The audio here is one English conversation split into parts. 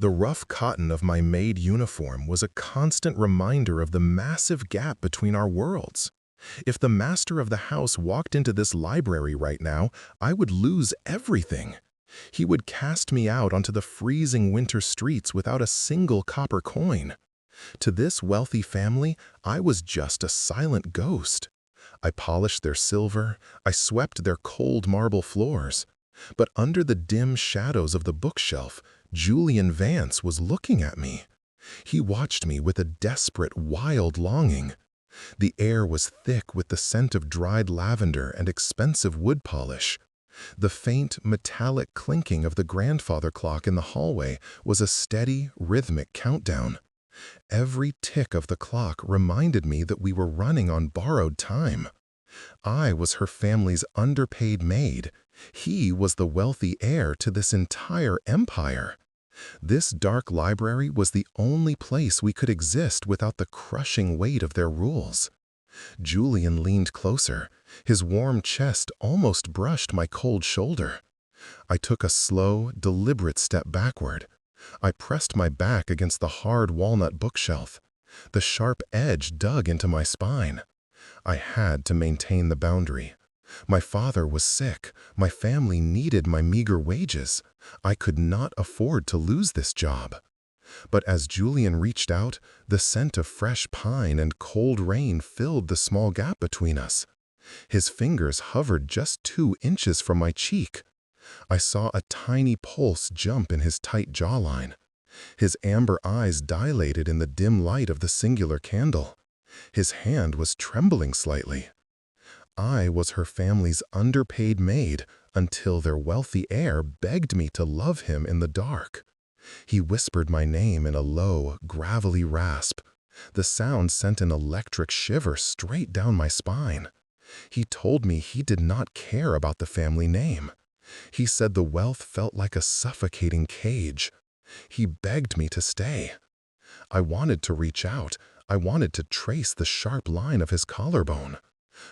The rough cotton of my maid uniform was a constant reminder of the massive gap between our worlds. If the master of the house walked into this library right now, I would lose everything. He would cast me out onto the freezing winter streets without a single copper coin. To this wealthy family, I was just a silent ghost. I polished their silver, I swept their cold marble floors. But under the dim shadows of the bookshelf, Julian Vance was looking at me. He watched me with a desperate, wild longing. The air was thick with the scent of dried lavender and expensive wood polish. The faint, metallic clinking of the grandfather clock in the hallway was a steady, rhythmic countdown. Every tick of the clock reminded me that we were running on borrowed time. I was her family's underpaid maid. He was the wealthy heir to this entire empire. This dark library was the only place we could exist without the crushing weight of their rules. Julian leaned closer. His warm chest almost brushed my cold shoulder. I took a slow, deliberate step backward. I pressed my back against the hard walnut bookshelf. The sharp edge dug into my spine. I had to maintain the boundary. My father was sick. My family needed my meager wages. I could not afford to lose this job. But as Julian reached out, the scent of fresh pine and cold rain filled the small gap between us. His fingers hovered just 2 inches from my cheek. I saw a tiny pulse jump in his tight jawline. His amber eyes dilated in the dim light of the singular candle. His hand was trembling slightly. I was her family's underpaid maid until their wealthy heir begged me to love him in the dark. He whispered my name in a low, gravelly rasp. The sound sent an electric shiver straight down my spine. He told me he did not care about the family name. He said the wealth felt like a suffocating cage. He begged me to stay. I wanted to reach out. I wanted to trace the sharp line of his collarbone.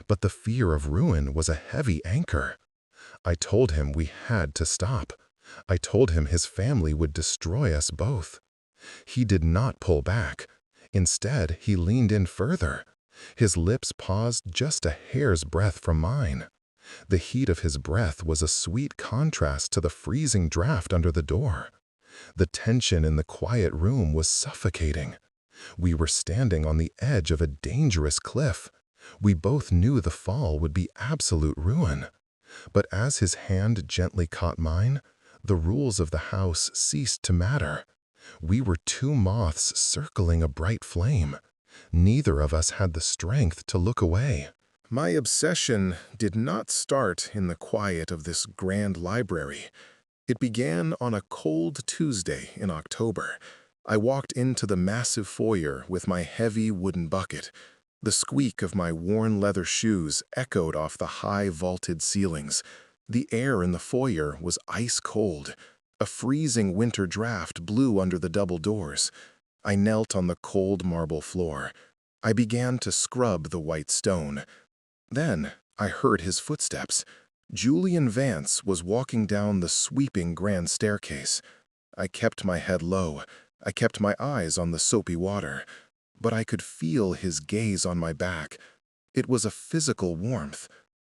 But the fear of ruin was a heavy anchor. I told him we had to stop. I told him his family would destroy us both. He did not pull back. Instead, he leaned in further. His lips paused just a hair's breadth from mine. The heat of his breath was a sweet contrast to the freezing draft under the door. The tension in the quiet room was suffocating. We were standing on the edge of a dangerous cliff. We both knew the fall would be absolute ruin. But as his hand gently caught mine, the rules of the house ceased to matter. We were 2 moths circling a bright flame. Neither of us had the strength to look away. My obsession did not start in the quiet of this grand library. It began on a cold Tuesday in October. I walked into the massive foyer with my heavy wooden bucket. The squeak of my worn leather shoes echoed off the high vaulted ceilings. The air in the foyer was ice cold. A freezing winter draft blew under the double doors. I knelt on the cold marble floor. I began to scrub the white stone. Then I heard his footsteps. Julian Vance was walking down the sweeping grand staircase. I kept my head low. I kept my eyes on the soapy water. But I could feel his gaze on my back. It was a physical warmth.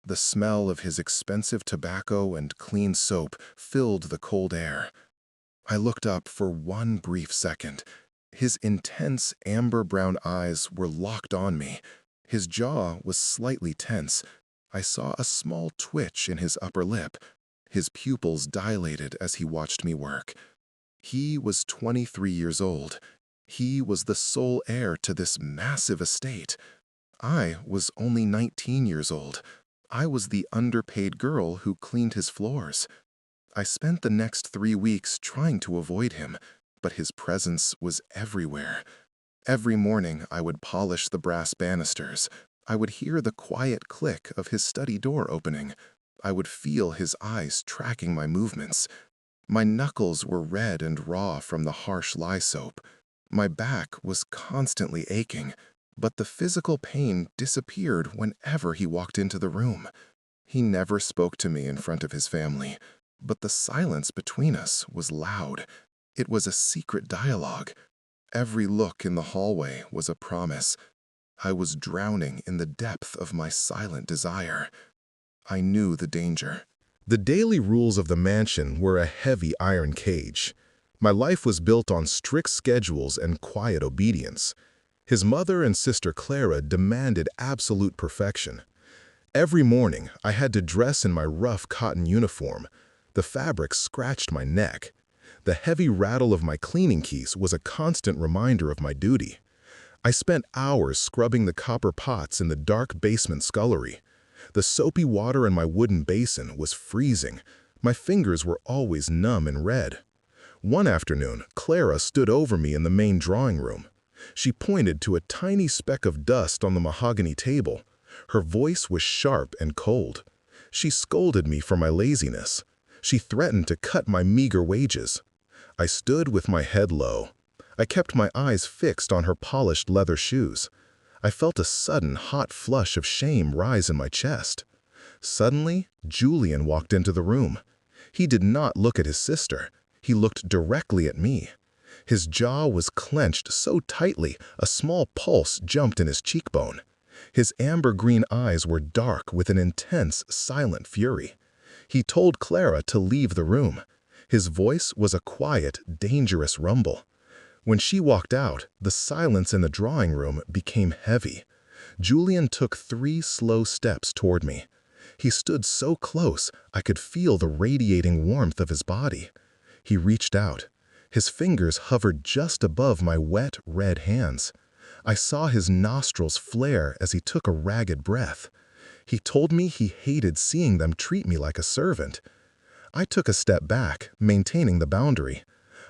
The smell of his expensive tobacco and clean soap filled the cold air. I looked up for one brief second. His intense amber-brown eyes were locked on me. His jaw was slightly tense. I saw a small twitch in his upper lip. His pupils dilated as he watched me work. He was 23 years old. He was the sole heir to this massive estate. I was only 19 years old. I was the underpaid girl who cleaned his floors. I spent the next 3 weeks trying to avoid him, but his presence was everywhere. Every morning I would polish the brass banisters. I would hear the quiet click of his study door opening. I would feel his eyes tracking my movements. My knuckles were red and raw from the harsh lye soap. My back was constantly aching, but the physical pain disappeared whenever he walked into the room. He never spoke to me in front of his family, but the silence between us was loud. It was a secret dialogue. Every look in the hallway was a promise. I was drowning in the depth of my silent desire. I knew the danger. The daily rules of the mansion were a heavy iron cage. My life was built on strict schedules and quiet obedience. His mother and sister Clara demanded absolute perfection. Every morning, I had to dress in my rough cotton uniform. The fabric scratched my neck. The heavy rattle of my cleaning keys was a constant reminder of my duty. I spent hours scrubbing the copper pots in the dark basement scullery. The soapy water in my wooden basin was freezing. My fingers were always numb and red. One afternoon, Clara stood over me in the main drawing room. She pointed to a tiny speck of dust on the mahogany table. Her voice was sharp and cold. She scolded me for my laziness. She threatened to cut my meager wages. I stood with my head low. I kept my eyes fixed on her polished leather shoes. I felt a sudden hot flush of shame rise in my chest. Suddenly, Julian walked into the room. He did not look at his sister. He looked directly at me. His jaw was clenched so tightly, a small pulse jumped in his cheekbone. His amber-green eyes were dark with an intense, silent fury. He told Clara to leave the room. His voice was a quiet, dangerous rumble. When she walked out, the silence in the drawing room became heavy. Julian took 3 slow steps toward me. He stood so close I could feel the radiating warmth of his body. He reached out. His fingers hovered just above my wet, red hands. I saw his nostrils flare as he took a ragged breath. He told me he hated seeing them treat me like a servant. I took a step back, maintaining the boundary.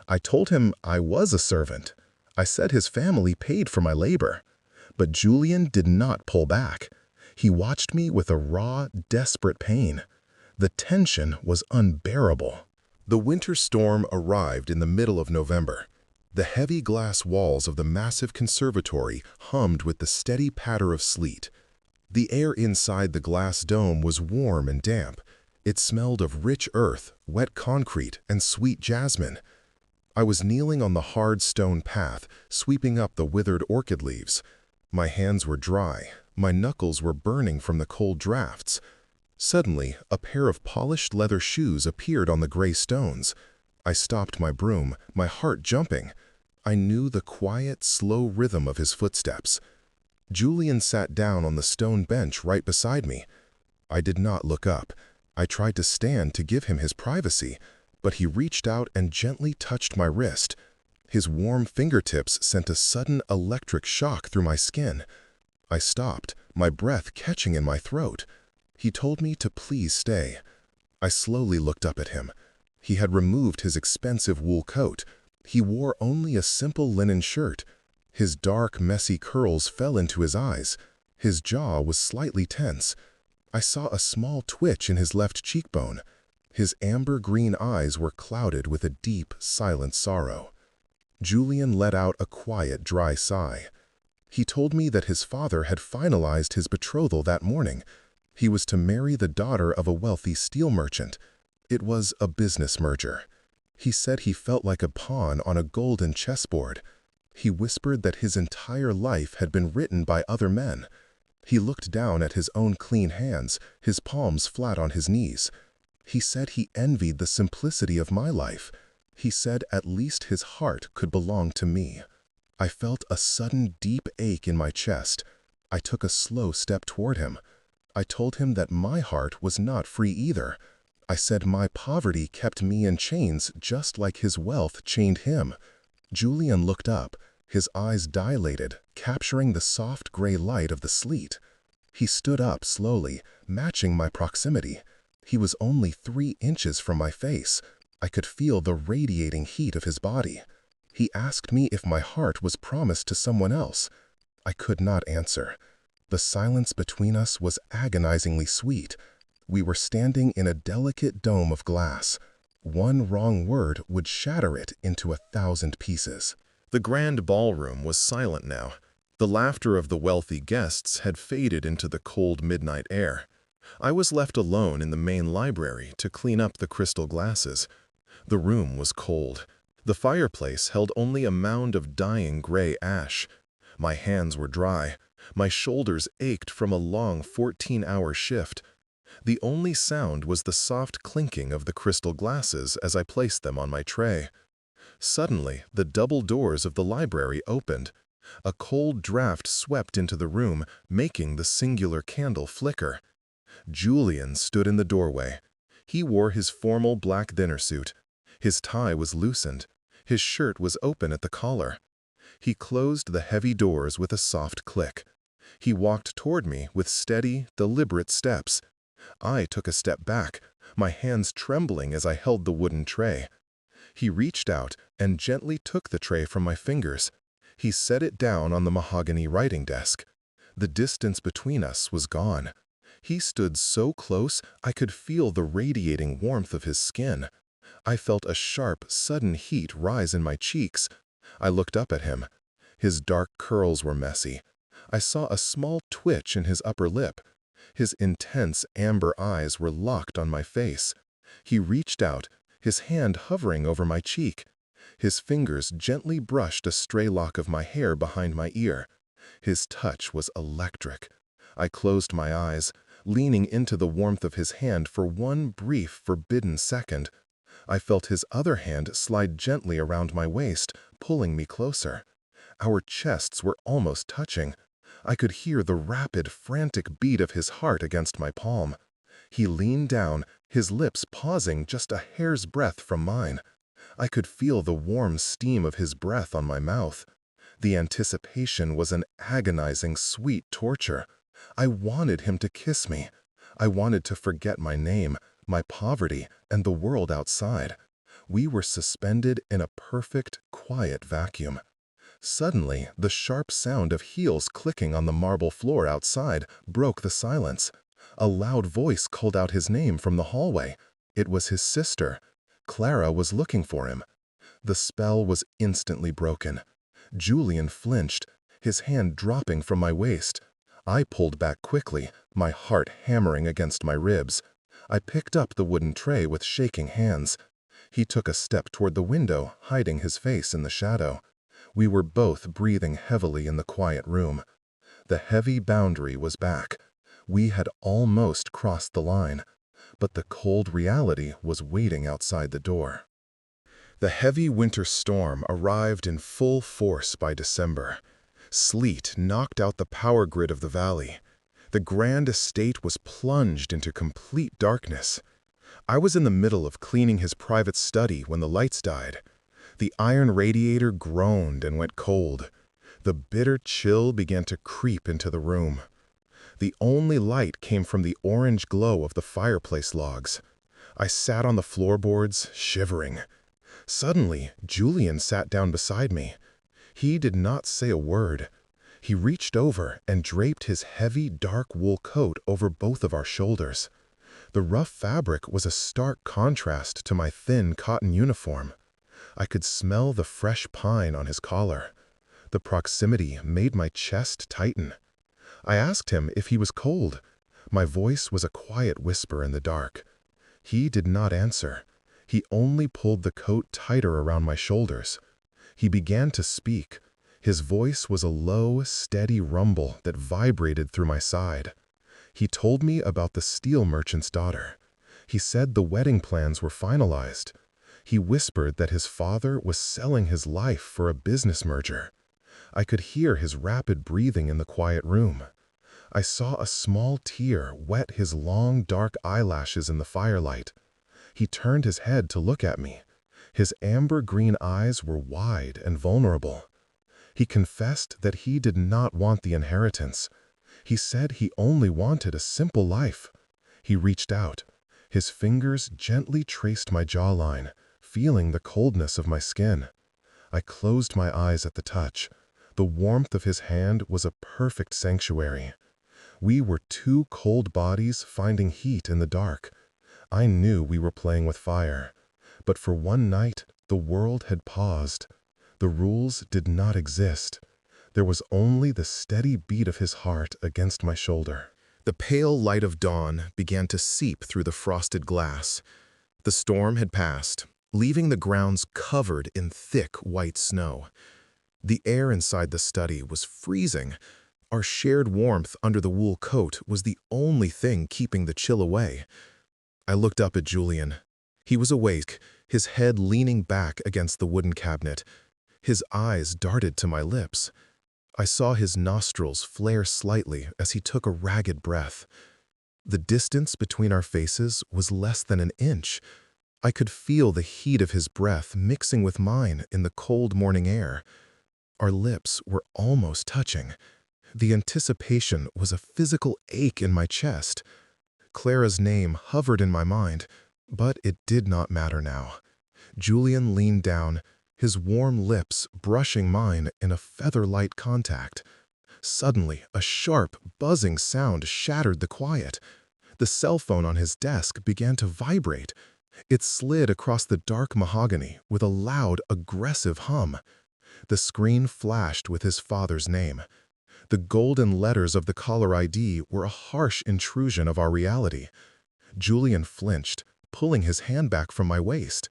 I told him I was a servant. I said his family paid for my labor. But Julian did not pull back. He watched me with a raw, desperate pain. The tension was unbearable. The winter storm arrived in the middle of November. The heavy glass walls of the massive conservatory hummed with the steady patter of sleet. The air inside the glass dome was warm and damp. It smelled of rich earth, wet concrete, and sweet jasmine. I was kneeling on the hard stone path, sweeping up the withered orchid leaves. My hands were dry. My knuckles were burning from the cold drafts. Suddenly, a pair of polished leather shoes appeared on the gray stones. I stopped my broom, my heart jumping. I knew the quiet, slow rhythm of his footsteps. Julian sat down on the stone bench right beside me. I did not look up. I tried to stand to give him his privacy, but he reached out and gently touched my wrist. His warm fingertips sent a sudden electric shock through my skin. I stopped, my breath catching in my throat. He told me to please stay. I slowly looked up at him. He had removed his expensive wool coat. He wore only a simple linen shirt. His dark, messy curls fell into his eyes. His jaw was slightly tense. I saw a small twitch in his left cheekbone. His amber-green eyes were clouded with a deep, silent sorrow. Julian let out a quiet, dry sigh. He told me that his father had finalized his betrothal that morning. He was to marry the daughter of a wealthy steel merchant. It was a business merger. He said he felt like a pawn on a golden chessboard. He whispered that his entire life had been written by other men. He looked down at his own clean hands, his palms flat on his knees. He said he envied the simplicity of my life. He said at least his heart could belong to me. I felt a sudden deep ache in my chest. I took a slow step toward him. I told him that my heart was not free either. I said my poverty kept me in chains just like his wealth chained him. Julian looked up, his eyes dilated, capturing the soft gray light of the sleet. He stood up slowly, matching my proximity. He was only 3 inches from my face. I could feel the radiating heat of his body. He asked me if my heart was promised to someone else. I could not answer. The silence between us was agonizingly sweet. We were standing in a delicate dome of glass. One wrong word would shatter it into 1,000 pieces. The grand ballroom was silent now. The laughter of the wealthy guests had faded into the cold midnight air. I was left alone in the main library to clean up the crystal glasses. The room was cold. The fireplace held only a mound of dying gray ash. My hands were dry. My shoulders ached from a long 14-hour shift. The only sound was the soft clinking of the crystal glasses as I placed them on my tray. Suddenly, the double doors of the library opened. A cold draft swept into the room, making the singular candle flicker. Julian stood in the doorway. He wore his formal black dinner suit. His tie was loosened. His shirt was open at the collar. He closed the heavy doors with a soft click. He walked toward me with steady, deliberate steps. I took a step back, my hands trembling as I held the wooden tray. He reached out and gently took the tray from my fingers. He set it down on the mahogany writing desk. The distance between us was gone. He stood so close I could feel the radiating warmth of his skin. I felt a sharp, sudden heat rise in my cheeks. I looked up at him. His dark curls were messy. I saw a small twitch in his upper lip. His intense amber eyes were locked on my face. He reached out, his hand hovering over my cheek. His fingers gently brushed a stray lock of my hair behind my ear. His touch was electric. I closed my eyes, leaning into the warmth of his hand for one brief, forbidden second. I felt his other hand slide gently around my waist, pulling me closer. Our chests were almost touching. I could hear the rapid, frantic beat of his heart against my palm. He leaned down, his lips pausing just a hair's breadth from mine. I could feel the warm steam of his breath on my mouth. The anticipation was an agonizing, sweet torture. I wanted him to kiss me. I wanted to forget my name, my poverty, and the world outside. We were suspended in a perfect, quiet vacuum. Suddenly, the sharp sound of heels clicking on the marble floor outside broke the silence. A loud voice called out his name from the hallway. It was his sister. Clara was looking for him. The spell was instantly broken. Julian flinched, his hand dropping from my waist. I pulled back quickly, my heart hammering against my ribs. I picked up the wooden tray with shaking hands. He took a step toward the window, hiding his face in the shadow. We were both breathing heavily in the quiet room. The heavy boundary was back. We had almost crossed the line, but the cold reality was waiting outside the door. The heavy winter storm arrived in full force by December. Sleet knocked out the power grid of the valley. The grand estate was plunged into complete darkness. I was in the middle of cleaning his private study when the lights died. The iron radiator groaned and went cold. The bitter chill began to creep into the room. The only light came from the orange glow of the fireplace logs. I sat on the floorboards, shivering. Suddenly, Julian sat down beside me. He did not say a word. He reached over and draped his heavy, dark wool coat over both of our shoulders. The rough fabric was a stark contrast to my thin cotton uniform. I could smell the fresh pine on his collar. The proximity made my chest tighten. I asked him if he was cold. My voice was a quiet whisper in the dark. He did not answer. He only pulled the coat tighter around my shoulders. He began to speak. His voice was a low, steady rumble that vibrated through my side. He told me about the steel merchant's daughter. He said the wedding plans were finalized. He whispered that his father was selling his life for a business merger. I could hear his rapid breathing in the quiet room. I saw a small tear wet his long, dark eyelashes in the firelight. He turned his head to look at me. His amber-green eyes were wide and vulnerable. He confessed that he did not want the inheritance. He said he only wanted a simple life. He reached out. His fingers gently traced my jawline, feeling the coldness of my skin. I closed my eyes at the touch. The warmth of his hand was a perfect sanctuary. We were two cold bodies finding heat in the dark. I knew we were playing with fire. But for one night, the world had paused. The rules did not exist. There was only the steady beat of his heart against my shoulder. The pale light of dawn began to seep through the frosted glass. The storm had passed. leaving the grounds covered in thick white snow. The air inside the study was freezing. Our shared warmth under the wool coat was the only thing keeping the chill away. I looked up at Julian. He was awake, his head leaning back against the wooden cabinet. His eyes darted to my lips. I saw his nostrils flare slightly as he took a ragged breath. The distance between our faces was less than an inch. I could feel the heat of his breath mixing with mine in the cold morning air. Our lips were almost touching. The anticipation was a physical ache in my chest. Clara's name hovered in my mind, but it did not matter now. Julian leaned down, his warm lips brushing mine in a feather-light contact. Suddenly, a sharp, buzzing sound shattered the quiet. The cell phone on his desk began to vibrate. It slid across the dark mahogany with a loud, aggressive hum. The screen flashed with his father's name. The golden letters of the caller ID were a harsh intrusion of our reality. Julian flinched, pulling his hand back from my waist.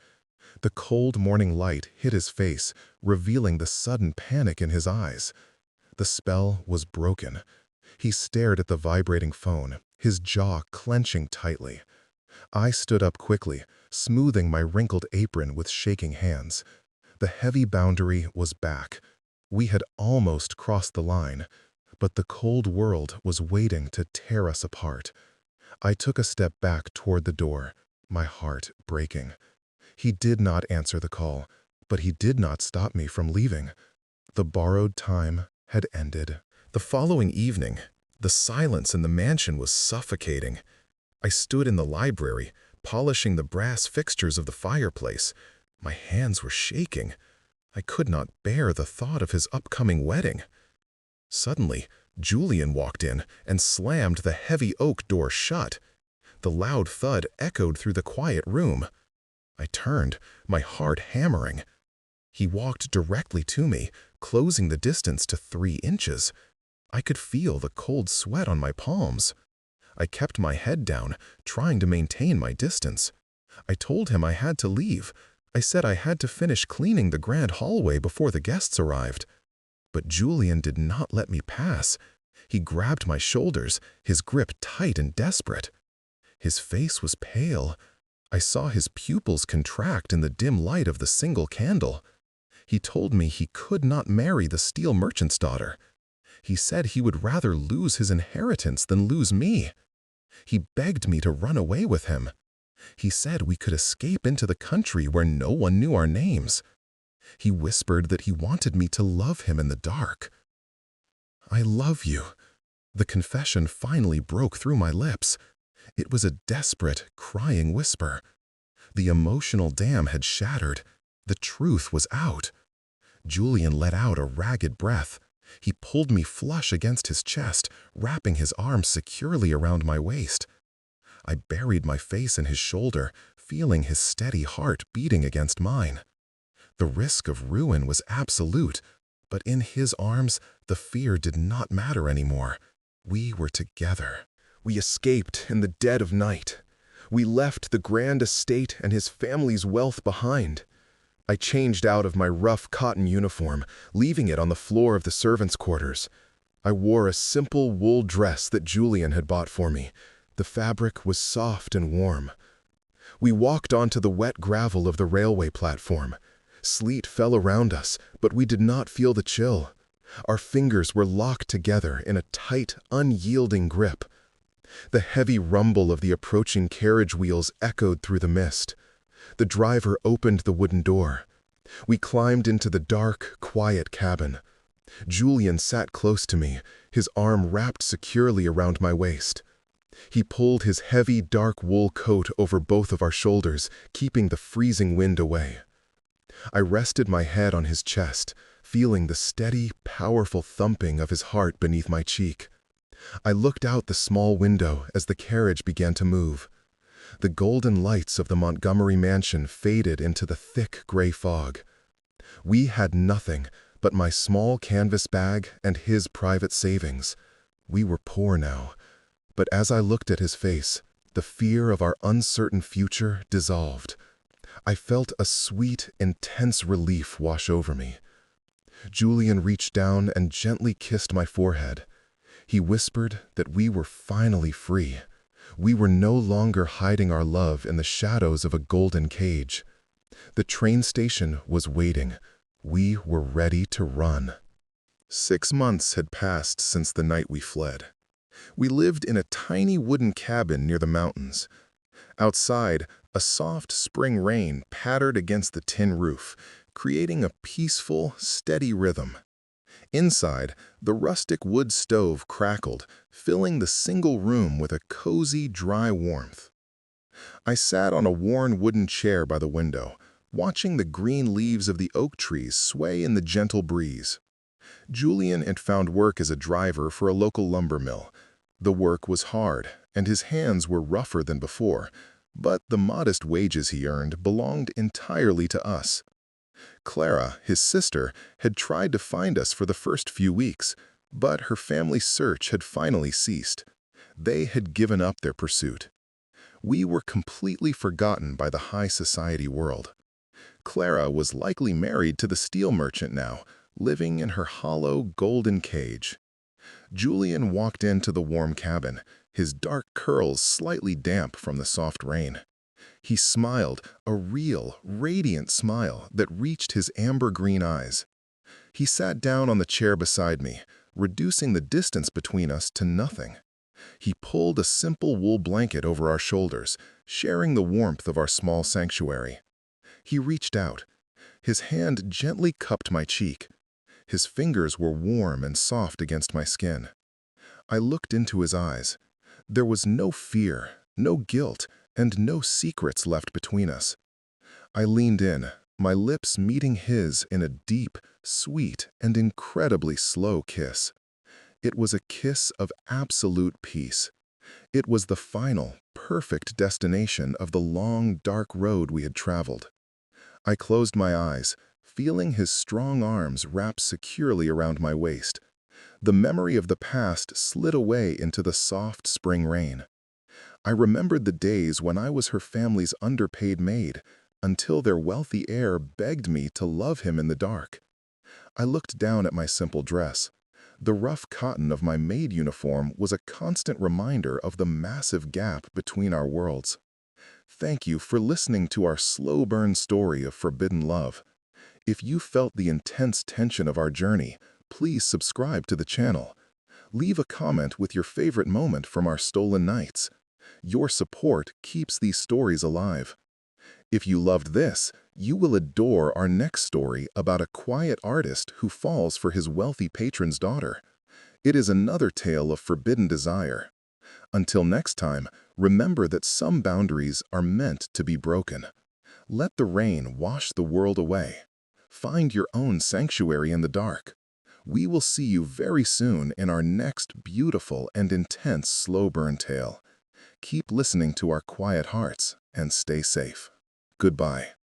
The cold morning light hit his face, revealing the sudden panic in his eyes. The spell was broken. He stared at the vibrating phone, his jaw clenching tightly. I stood up quickly, smoothing my wrinkled apron with shaking hands. The heavy boundary was back. We had almost crossed the line, but the cold world was waiting to tear us apart. I took a step back toward the door, my heart breaking. He did not answer the call, but he did not stop me from leaving. The borrowed time had ended. The following evening, the silence in the mansion was suffocating. I stood in the library, polishing the brass fixtures of the fireplace. My hands were shaking. I could not bear the thought of his upcoming wedding. Suddenly, Julian walked in and slammed the heavy oak door shut. The loud thud echoed through the quiet room. I turned, my heart hammering. He walked directly to me, closing the distance to 3 inches. I could feel the cold sweat on my palms. I kept my head down, trying to maintain my distance. I told him I had to leave. I said I had to finish cleaning the grand hallway before the guests arrived. But Julian did not let me pass. He grabbed my shoulders, his grip tight and desperate. His face was pale. I saw his pupils contract in the dim light of the single candle. He told me he could not marry the steel merchant's daughter. He said he would rather lose his inheritance than lose me. He begged me to run away with him. He said we could escape into the country where no one knew our names. He whispered that he wanted me to love him in the dark. I love you. The confession finally broke through my lips. It was a desperate, crying whisper. The emotional dam had shattered. The truth was out. Julian let out a ragged breath. He pulled me flush against his chest, wrapping his arms securely around my waist. I buried my face in his shoulder, feeling his steady heart beating against mine. The risk of ruin was absolute, but in his arms, the fear did not matter anymore. We were together. We escaped in the dead of night. We left the grand estate and his family's wealth behind. I changed out of my rough cotton uniform, leaving it on the floor of the servants' quarters. I wore a simple wool dress that Julian had bought for me. The fabric was soft and warm. We walked onto the wet gravel of the railway platform. Sleet fell around us, but we did not feel the chill. Our fingers were locked together in a tight, unyielding grip. The heavy rumble of the approaching carriage wheels echoed through the mist. The driver opened the wooden door. We climbed into the dark, quiet cabin. Julian sat close to me, his arm wrapped securely around my waist. He pulled his heavy, dark wool coat over both of our shoulders, keeping the freezing wind away. I rested my head on his chest, feeling the steady, powerful thumping of his heart beneath my cheek. I looked out the small window as the carriage began to move. The golden lights of the Montgomery mansion faded into the thick gray fog. We had nothing but my small canvas bag and his private savings. We were poor now, but as I looked at his face, the fear of our uncertain future dissolved. I felt a sweet, intense relief wash over me. Julian reached down and gently kissed my forehead. He whispered that we were finally free. We were no longer hiding our love in the shadows of a golden cage. The train station was waiting. We were ready to run. 6 months had passed since the night we fled. We lived in a tiny wooden cabin near the mountains. Outside, a soft spring rain pattered against the tin roof, creating a peaceful, steady rhythm. Inside, the rustic wood stove crackled, filling the single room with a cozy, dry warmth. I sat on a worn wooden chair by the window, watching the green leaves of the oak trees sway in the gentle breeze. Julian had found work as a driver for a local lumber mill. The work was hard, and his hands were rougher than before, but the modest wages he earned belonged entirely to us. Clara, his sister, had tried to find us for the first few weeks, but her family's search had finally ceased. They had given up their pursuit. We were completely forgotten by the high society world. Clara was likely married to the steel merchant now, living in her hollow, golden cage. Julian walked into the warm cabin, his dark curls slightly damp from the soft rain. He smiled, a real, radiant smile that reached his amber-green eyes. He sat down on the chair beside me, reducing the distance between us to nothing. He pulled a simple wool blanket over our shoulders, sharing the warmth of our small sanctuary. He reached out. His hand gently cupped my cheek. His fingers were warm and soft against my skin. I looked into his eyes. There was no fear, no guilt, and no secrets left between us. I leaned in, my lips meeting his in a deep, sweet, and incredibly slow kiss. It was a kiss of absolute peace. It was the final, perfect destination of the long, dark road we had traveled. I closed my eyes, feeling his strong arms wrap securely around my waist. The memory of the past slid away into the soft spring rain. I remembered the days when I was her family's underpaid maid, until their wealthy heir begged me to love him in the dark. I looked down at my simple dress. The rough cotton of my maid uniform was a constant reminder of the massive gap between our worlds. Thank you for listening to our slow-burn story of forbidden love. If you felt the intense tension of our journey, please subscribe to the channel. Leave a comment with your favorite moment from our stolen nights. Your support keeps these stories alive. If you loved this, you will adore our next story about a quiet artist who falls for his wealthy patron's daughter. It is another tale of forbidden desire. Until next time, remember that some boundaries are meant to be broken. Let the rain wash the world away. Find your own sanctuary in the dark. We will see you very soon in our next beautiful and intense slow burn tale. Keep listening to our quiet hearts and stay safe. Goodbye.